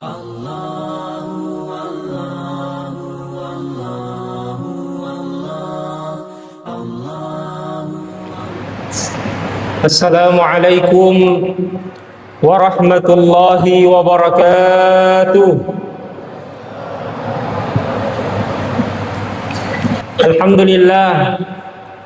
Assalamualaikum warahmatullahi wabarakatuh.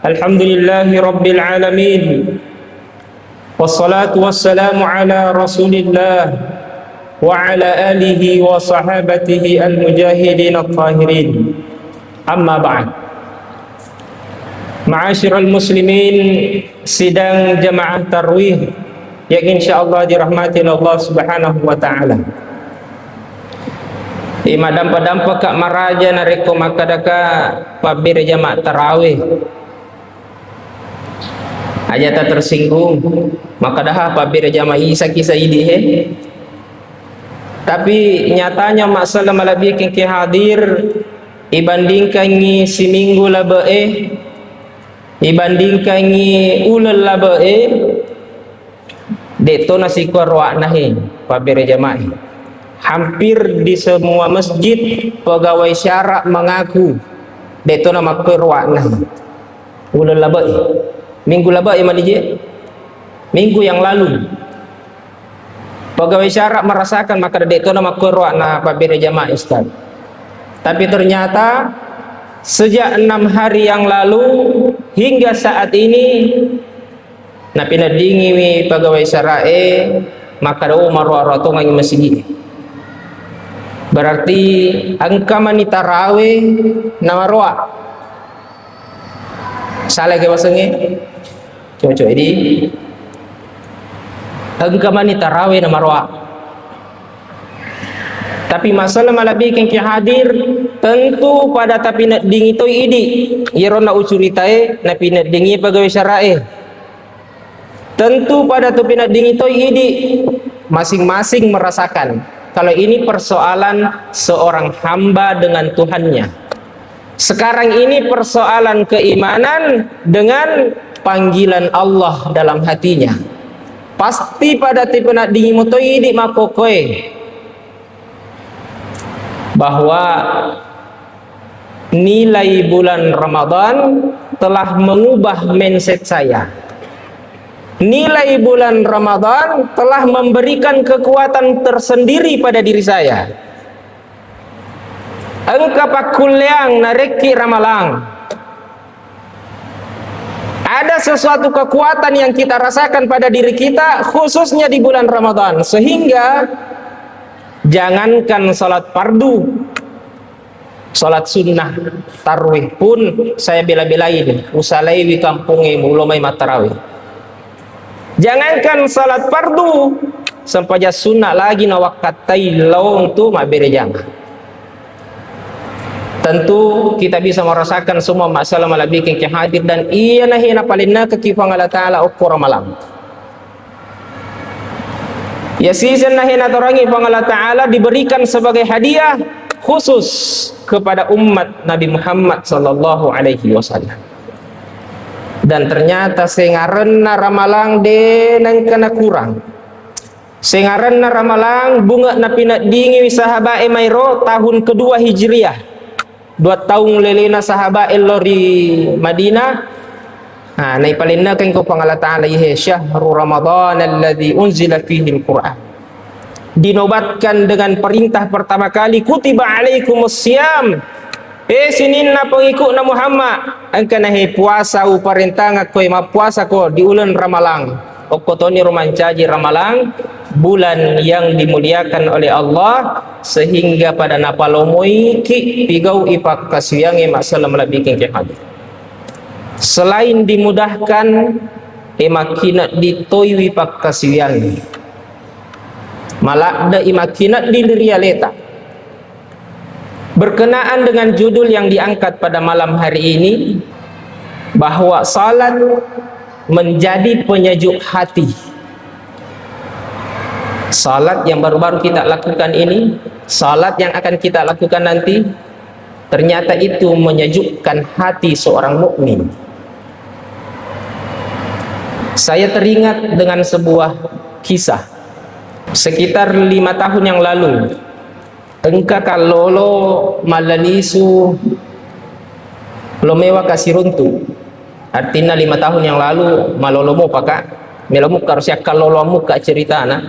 Alhamdulillahi rabbil alamin. Wassalatu wassalamu ala rasulillah wa ala alihi wa sahabatihi al-mujahidin at-tahirin. Amma ba'd. Ma'asyiral muslimin, sidang jamaah tarwih yang insyaallah dirahmati Allah Subhanahu wa taala. Ima dampa-dampa kak maraja nareko makadaka pabir jamaah tarawih. Aja tak tersinggung, maka dah pabir jamaah isa kisah ini Tapi nyatanya masalah malabi kengke hadir ibandingkan si minggu labe ibandingkan ulul labe deto nasi korwa nahi pabir jamaah. Hampir di semua masjid pegawai syarak mengaku deto nama korwa nahi ulul labe. Minggu labe manije minggu yang lalu pegawai syarak merasakan maka deto nama korwa na pabir jamaah Ustaz. Tapi ternyata sejak 6 hari yang lalu hingga saat ini napina dingi pegawai syarae maka do marwarato ngangi masjid. Berarti angka mani tarawih nama roa. Salah ke bahasanya? Coba ini. Angka mani tarawih nama roa. Tapi masalah malabi kengki hadir tentu pada tapi nak dingi tu idi irona ucuritae napi nak dingi pegawai syarae tentu pada tapi nak dingi tu idi masing-masing merasakan kalau ini persoalan seorang hamba dengan Tuhannya. Sekarang ini persoalan keimanan dengan panggilan Allah dalam hatinya. Pasti pada tipe nak dingi tu idi makokoe bahwa nilai bulan Ramadan telah mengubah mindset saya. Nilai bulan Ramadan telah memberikan kekuatan tersendiri pada diri saya. Engka pakuliang nareki ramalang. Ada sesuatu kekuatan yang kita rasakan pada diri kita khususnya di bulan Ramadan sehingga jangankan salat fardu, salat sunnah tarwih pun saya bela-belain usalai di kampungi mulai matarawih. Jangankan salat fardu sampai sunnah lagi na wakatai laung tu mabere jamaah. Tentu kita bisa merasakan semua masalah malabi yang hadir dan iya nahina palinna kekifang Allah Ta'ala ukur malam. Ya season nahin atau rangi Allah Ta'ala diberikan sebagai hadiah khusus kepada umat Nabi Muhammad sallallahu alaihi wasallam. Dan ternyata sengarenna ramalang denang kena kurang. Sengarenna ramalang bunga napi nak dingi sahabat Emairo tahun kedua Hijriah. 2 tahun lelena sahabat Elori Madinah. Nai palinna kan ko pangala ta'ala ihe syahrul Ramadan alladzi unzila fihi al-Qur'an. Dinobatkan dengan perintah pertama kali kutiba alaikumus siyam. Sininna pengikut na Muhammad angka nahi puasa perintah ngakoi ma puasa ko di ulan Ramalang. Okotoni romancaji Ramalang bulan yang dimuliakan oleh Allah sehingga pada napalomoi ki pigau ipak kasiyange masalah melabikin hadir. Selain dimudahkan imakinat ditoywi pakkasiyan malah da imakinat di realita berkenaan dengan judul yang diangkat pada malam hari ini bahwa salat menjadi penyejuk hati. Salat yang baru-baru kita lakukan ini, salat yang akan kita lakukan nanti ternyata itu menyejukkan hati seorang mukmin. Saya teringat dengan sebuah kisah sekitar 5 tahun yang lalu engka kalolo malalisu lo mewa kasih runtuh. Artinya 5 tahun yang lalu malolomo paka melomu karusya kalolomu ka cerita na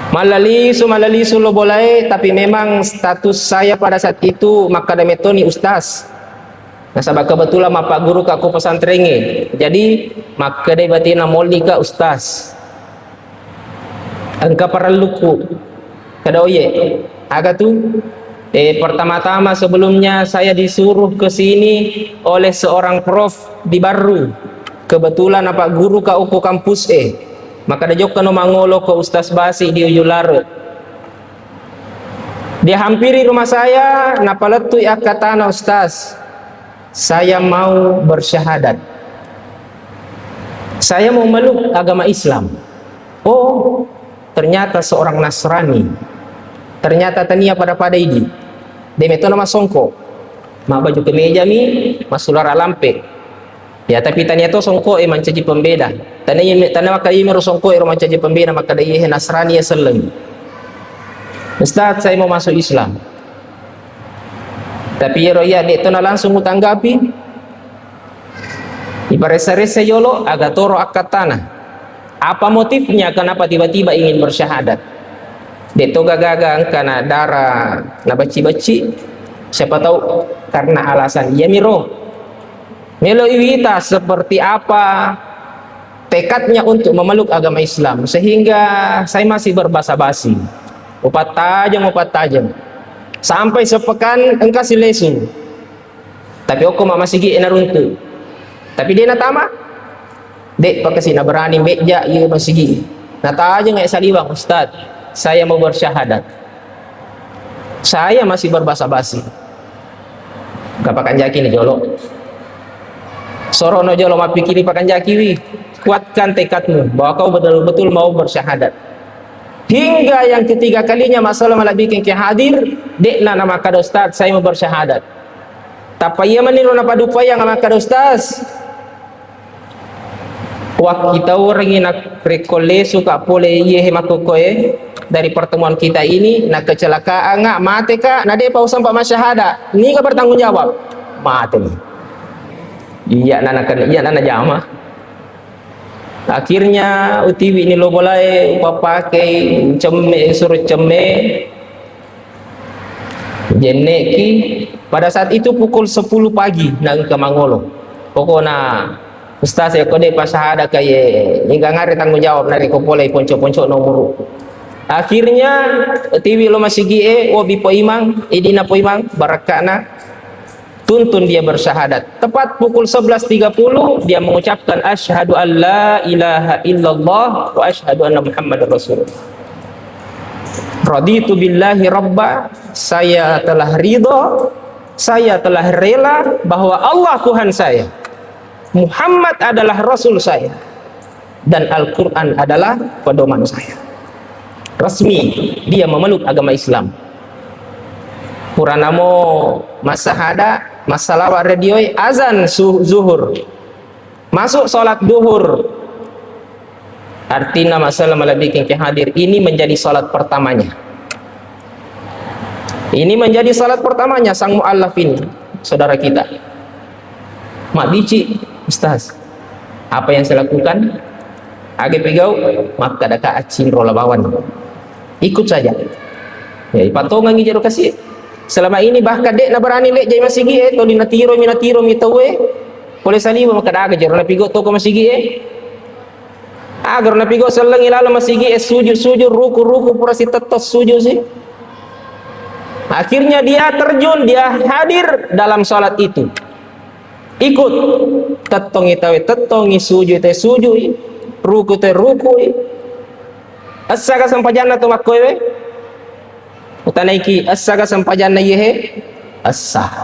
malalisu lo boleh, tapi memang status saya pada saat itu makademetoni ustaz. Nah sabab kebetulan Pak Guru kaku pesantrennya, jadi makade batina molni ka ustaz engka paraluku kada oye aga tu pertama-tama sebelumnya saya disuruh ke sini oleh seorang prof di Baru. Kebetulan Pak Guru ka uko kampus maka ada jok kano mangolo ke Ustaz Basi di Ujulare. Dia hampiri rumah saya, napaletu akatana Ustaz, saya mau bersyahadat, saya mau meluk agama Islam. Oh, ternyata seorang Nasrani, ternyata tania pada ini demeto nama songko ma baju kemeja mi masulara lampe ya, tapi tania to songko mancaji pembeda tanya maka meru songko mancaji pembeda maka dai Nasrani ya seleng. Ustaz, saya mau masuk Islam, tapi ya dek to langsung utanggapi ibaresa-resa yolo agatoro akatana. Apa motifnya kenapa tiba-tiba ingin bersyahadat? Deto gagagang karena darah na baci-baci, siapa tahu karena alasan iya miro melo iwita seperti apa tekadnya untuk memeluk agama Islam, sehingga saya masih berbasa-basi upat tajam sampai sepekan engkau silesu, tapi aku masih gi enaruntu, tapi dia natama dek pakai sina berani meja iya masih gi nata aja nggak salibang Ustad, saya mau bersyahadat. Saya masih berbasa-basi. Kapakan jaki nih jolo. Sorono jolo mapikiri pakan jaki wi. Kuatkan tekadmu bahwa kau betul-betul mau bersyahadat. Hingga yang ketiga kalinya masalah malah bikin ke hadir, dekna nama kada Ustaz, saya mau bersyahadat. Tapi ia meniru napa dupaya nama kada Ustaz. Wah kita orang ina rekole suka pole iye makokoe dari pertemuan kita ini na kecelakaan nggak mate kak na dia pausan pak masyahada ini gak bertanggung jawab mate nih iya nana jama akhirnya utiwi ini lo boleh pakai ceme suruh ceme jeneki pada saat itu pukul 10 pagi nang ke Mangolo pokoknya Ustaz ya kode pasahada kaye hingga ngari tanggung jawab nari kopolai ponco-ponco nomor. Akhirnya TV lo masih gie wabi po imang idina po imang barakana tuntun dia bersyahadat. Tepat pukul 11.30 dia mengucapkan asyhadu an la ilaha illallah wa asyhadu anna muhammadar rasulullah. Raditu billahi rabba, saya telah ridho, saya telah rela bahwa Allah Tuhan saya, Muhammad adalah Rasul saya, dan Al-Quran adalah pedoman saya. Resmi dia memeluk agama Islam. Puranamo masahada masalah radio azan zuhur, masuk sholat duhur. Artinya masalah malah bikin hadir ini menjadi sholat pertamanya. Ini menjadi sholat pertamanya sang mu'allaf ini, saudara kita. Mak bici Ustaz, apa yang saya lakukan? Age pegau, maka daka acin rola bawan. Ikut saja. Ya, ipatongan ngijero kasih. Selama ini bahkan dek na berani lek jay masigi to dinatiro mitawe. Boleh saliwa maka daga jero na pigo to ko masigi agar na pigo seleng ilala masigi sujud ruku pura si tetos sujud sih. Akhirnya dia terjun, dia hadir dalam salat itu. Ikut tetongi tawe tetongi sujud te sujud ruku te ruku asaga sampajana to makoy utanaiki asaga sampajana yehe asa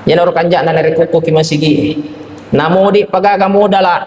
yana ro kanjana na rekuko ki masigi namo di pagaga modala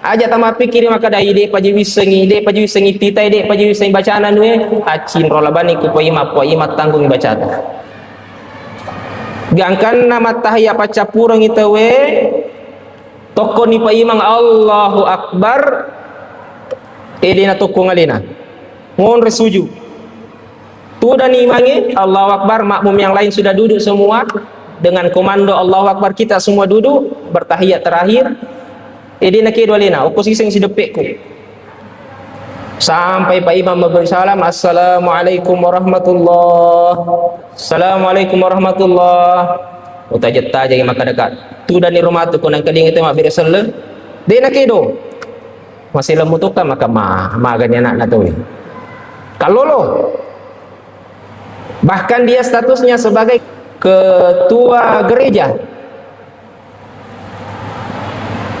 aja tama pikiri maka dai de paji wisengi tita de paji wisengi bacana nue acin rolabani ku po ima tanggung bacata gangkan nama tahiyya pacapurang itawe toko ni pa imang Allahu Akbar edina toko ngalina ngon resuju Tu dan imangi Allahu Akbar, makmum yang lain sudah duduk semua dengan komando Allahu Akbar, kita semua duduk bertahiyat terakhir. Nak dua lena oposisi yang sidepekku sampai Pak Imam memberi salam, Assalamualaikum warahmatullahi, Assalamualaikum warahmatullahi. Utajeta jadi maka dekat tu dan ni rumah tu kunang keding itu mak beresel dia nak kedo masih lemu tu kan maka maganya anak tu kalau lo bahkan dia statusnya sebagai ketua gereja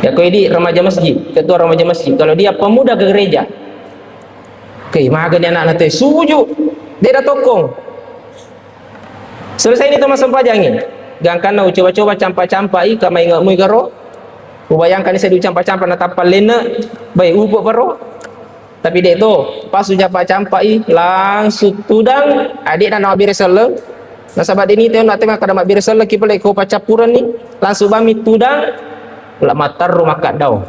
ya kau ini remaja masjid, ketua remaja masjid, kalau dia pemuda ke gereja maganya anak tu sujud dia dah tokong selesai ini tu masa pajangin gang kana coba-coba campak-campak kama ingat mu garo bayangkan saya campak-campak na tapal lena baik upuk paro tapi dek tu pas campak-campak langsung tudang adik dan nak biresel na sahabat ini tu nak tengah kada mak biresel ki pelek ko pacapuran ni langsung bami tudang la matar rumah kat dau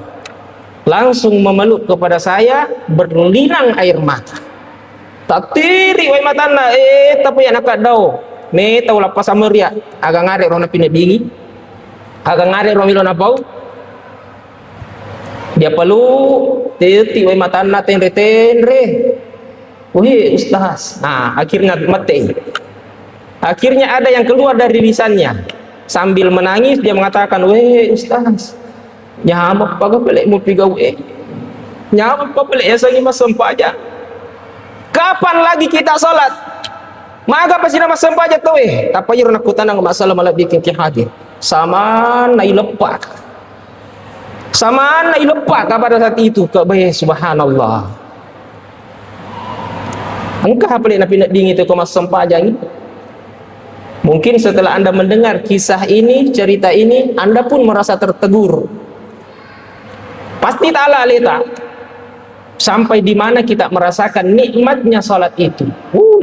langsung memeluk kepada saya berlinang air mata tak tiri wai matana tapi anak kat dau me tahu lapas sameria agak ngare rona pindah dinggi agak ngare romilona bau dia perlu titi wai matana tenre wih ustaz. Nah akhirnya mati, akhirnya ada yang keluar dari lisannya sambil menangis dia mengatakan, weh ustaz nyamuk paga pelek mu pigawe nyamuk pa pelek ya sangi mas sempaja kapan lagi kita salat maga pasti nama sempaja tu tapi yur nak kutanang masalah malah bikin ki hadir sama nai lepak pada saat itu ke bayi subhanallah engkau pelek nak pindah dingin itu ke mas sempaja ni. Mungkin setelah anda mendengar kisah ini, cerita ini, anda pun merasa tertegur. Pasti ta'ala leta. Sampai di mana kita merasakan nikmatnya salat itu.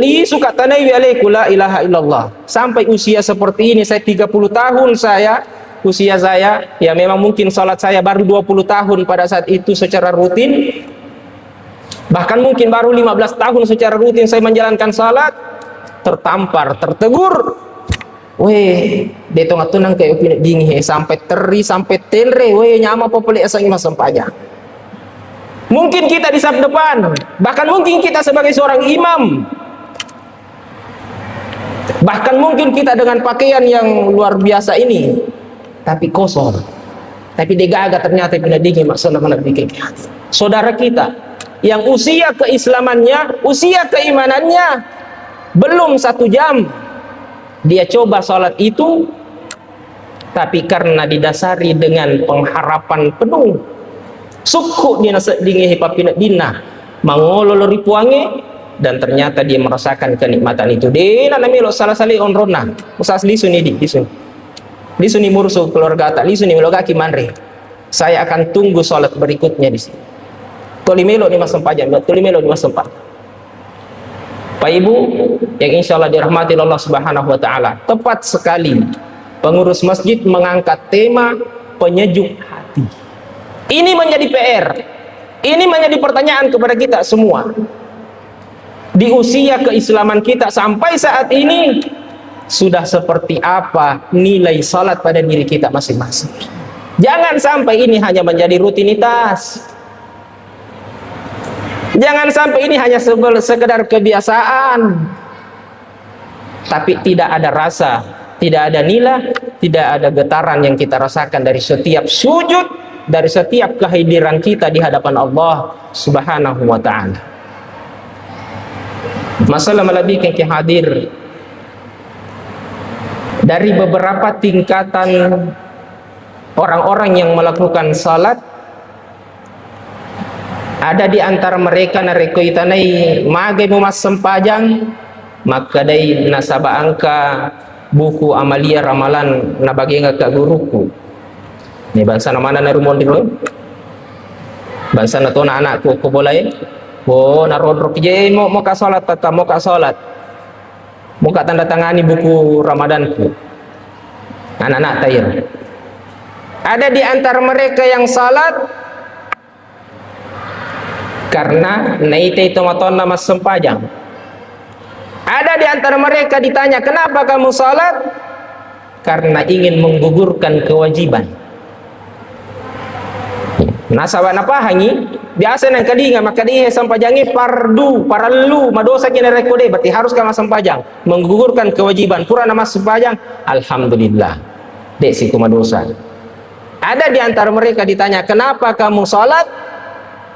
Li suka tanai alaikum la ilaha illallah. Sampai usia seperti ini, saya 30 tahun usia saya, ya memang mungkin salat saya baru 20 tahun pada saat itu secara rutin. Bahkan mungkin baru 15 tahun secara rutin saya menjalankan salat, tertampar, tertegur. Weh, dia tengah tunang kayak pindah dingin sampai teri sampai tenre, weh nyama populek asal mas sempanya. Mungkin kita di saf depan, bahkan mungkin kita sebagai seorang imam, bahkan mungkin kita dengan pakaian yang luar biasa ini, tapi kosong, tapi degaga ternyata pindah dingin masalah mana bikin hati. Saudara kita yang usia keislamannya, usia keimanannya belum 1 jam. Dia coba sholat itu, tapi karena didasari dengan pengharapan penuh, suku dia nasa dingin hipapina dina, mangolol ripuange, dan ternyata dia merasakan kenikmatan itu. Dia namanya lo salah sali onrona, usas lisuni lisuni mursu keluarga tak lisuni melogaki manre. Saya akan tunggu sholat berikutnya di sini. Tolimelo di masa sempajan, tolimelo di masa sempat. Pak Ibu yang insya Allah dirahmati Allah Subhanahu wa Ta'ala, tepat sekali pengurus masjid mengangkat tema penyejuk hati. Ini menjadi PR, ini menjadi pertanyaan kepada kita semua. Di usia keislaman kita sampai saat ini, sudah seperti apa nilai salat pada diri kita masing-masing? Jangan sampai ini hanya menjadi rutinitas. Jangan sampai ini hanya sekedar kebiasaan, tapi tidak ada rasa, tidak ada nilai, tidak ada getaran yang kita rasakan dari setiap sujud, dari setiap kehadiran kita di hadapan Allah Subhanahu wa Ta'ala. Masalah melebihkan hadir dari beberapa tingkatan orang-orang yang melakukan salat. Ada di antara mereka nareko itanai magai mumas sempajang, maka dai nasaba angka buku amalia ramalan nabagi ngaka guruku. Ni bangsa na mana na rumon dilo? Bangsa na to na anakku ko boleh. Oh narodrok je mo ka salat tata mo ka salat. Mo ka tanda tangani buku Ramadanku. Anak-anak tayar. Ada di antara mereka yang salat karena naite itu maton nama sempajang. Ada di antara mereka ditanya, kenapa kamu salat? Karena ingin menggugurkan kewajiban. Nasabak napahangi biasa nang kadinga maka dia sampajangi pardu parallu madosa kena rekode berarti harus kama sampajang menggugurkan kewajiban pura nama sampajang. Alhamdulillah dek si kumadosa. Ada di antara mereka ditanya, kenapa kamu salat?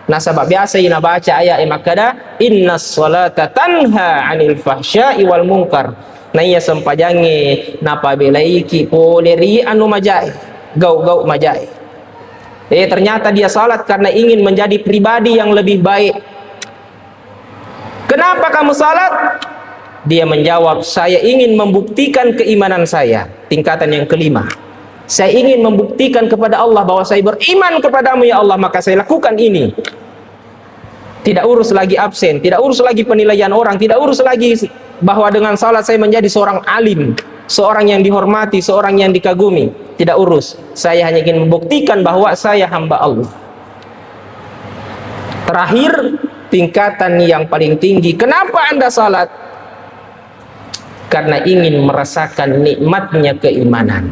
Nasabak biasa ina baca ayat makada innas salata tanha 'anil fahsya'i wal munkar. Na iya sampajangi napa belaiki poleri anu majai gau-gau majai. Ternyata dia salat karena ingin menjadi pribadi yang lebih baik. Kenapa kamu salat? Dia menjawab, saya ingin membuktikan keimanan saya. Tingkatan yang kelima, saya ingin membuktikan kepada Allah bahwa saya beriman kepadamu ya Allah, maka saya lakukan ini. Tidak urus lagi absen, tidak urus lagi penilaian orang, tidak urus lagi bahwa dengan salat saya menjadi seorang alim, seorang yang dihormati, seorang yang dikagumi. Tidak urus, saya hanya ingin membuktikan bahwa saya hamba Allah. Terakhir, tingkatan yang paling tinggi, kenapa Anda salat? Karena ingin merasakan nikmatnya keimanan.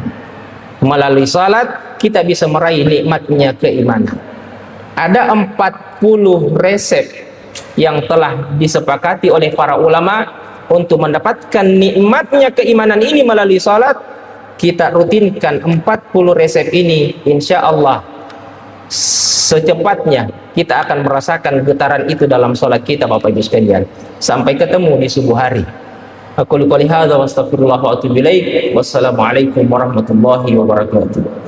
Melalui salat kita bisa meraih nikmatnya keimanan. Ada 40 resep yang telah disepakati oleh para ulama untuk mendapatkan nikmatnya keimanan ini melalui salat. Kita rutinkan 40 resep ini, insya Allah secepatnya kita akan merasakan getaran itu dalam salat kita Bapak Ibu sekalian. Sampai ketemu di subuh hari. Aku qouli hadza wa astaghfirullah wa atubu ilaik. Wassalamualaikum warahmatullahi wabarakatuh.